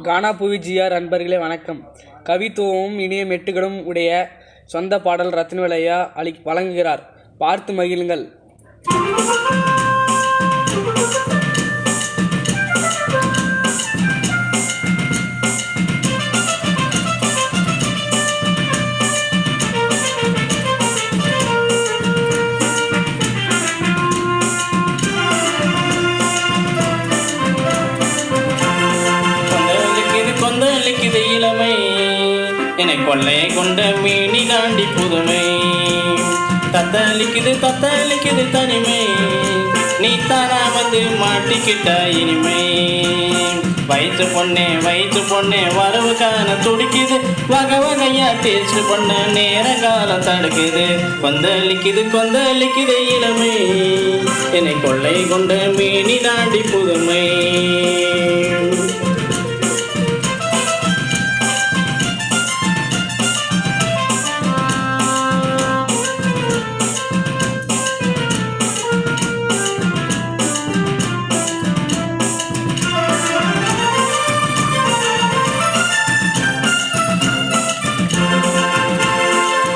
கானா புவி ஜிஆர் அன்பர்களே வணக்கம். கவித்துவமும் இனிய மெட்டுகளும் உடைய சொந்த பாடல் ரத்னவேலையா வழங்குகிறார். பார்த்து மகிழுங்கள். கொந்தளிக்குது இளமை, என்னை கொள்ளை கொண்ட மீனி தாண்டி புதுமை. தத்தளிக்குது தனிமை, நீ தானா வந்து மாட்டிக்கிட்ட இனிமை. வயசு பொண்ணே வரவுக்கான துடிக்குது, வகை வகையா டேஸ்ட் பண்ண நேரங்காலம் தடுக்குது. கொந்தளிக்குது இளமை, என்னை கொள்ளை கொண்ட மீனி தாண்டி புதுமை.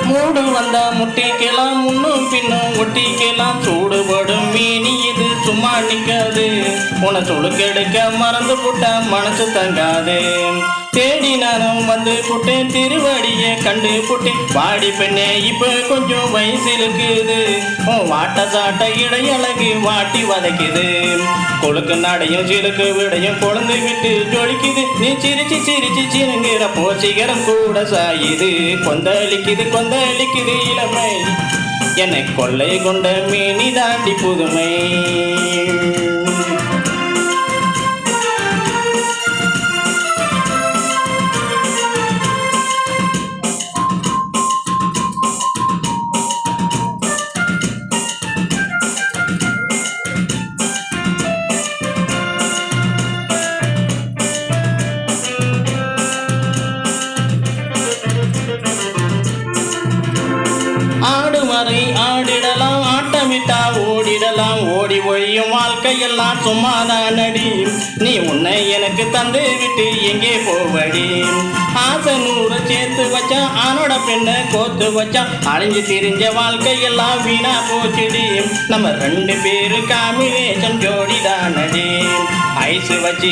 மூடு வந்தா முட்டிக்கலாம், முன்னும் பின்னும் ஒட்டிக்கலாம். சூடுபடும் மீனி இது சும்மா நிற்காது, உன சுடுக்கெடுக்க மறந்து புட்டா மனசு தங்காது. தேடி நானும் வந்து புட்டேன், திருவடியை கண்டு புட்டேன். வாடி பெண்ணே இப்ப கொஞ்சம் வயசு இருக்குது, வாட்ட சாட்ட இடையழகு வாட்டி வதைக்குது. கொழுக்கு நடையும் சிலுக்கு விடையும் கொழுந்து விட்டு ஜொலிக்குது. நீ சிரிச்சு சிரிங்குற போச்சிகரம் கூட சாயுது. கொந்தளிக்குது இளமை, என்னை கொள்ளை கொண்ட மீனி தாண்டி புதுமை. ஆடுமறை ஆடிடலாம், ஆட்டமிட்டா ஓடிடலாம். ஓடி ஒழியும் வாழ்க்கையெல்லாம் சும்மாதான் அடி. நீ உன்னை எனக்கு தந்து விட்டு எங்கே போவடி? ஆசை 100 சேர்த்து வச்சா, ஆனோட பெண்ணை கோத்து வச்சா. அழிஞ்சு திரிஞ்ச வாழ்க்கையெல்லாம் வீணா போச்சுடி. நம்ம 2 பேரு காம்பினேஷன் ஜோடிதான் அடி. ஐசு வச்சு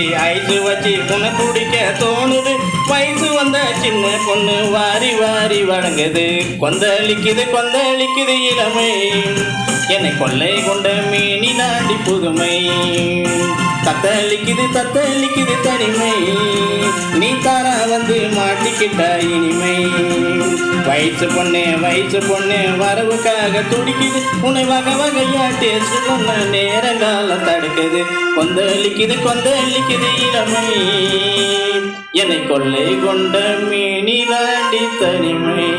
உன்னை குடிக்க தோணுது. வயசு வந்த சின்ன பொண்ணு வாரி வழங்குது. கொந்தளிக்குது இளமை, என்னை கொள்ளை கொண்ட மீனி தாண்டி புதுமை. தத்தளிக்குது தனிமை, நீ தாரா வந்து மாட்டிக்கிட்ட இனிமை. வயசு பொண்ணே வரவுக்காக துடிக்குது, உன்னை வகை வகையா டேஸ்ட் பண்ண நேரங்காலம் தடுக்குது. கொந்தளிக்குது இளமை, என்னை கொள்ளை கொண்ட மீனி தாண்டி தனிமை.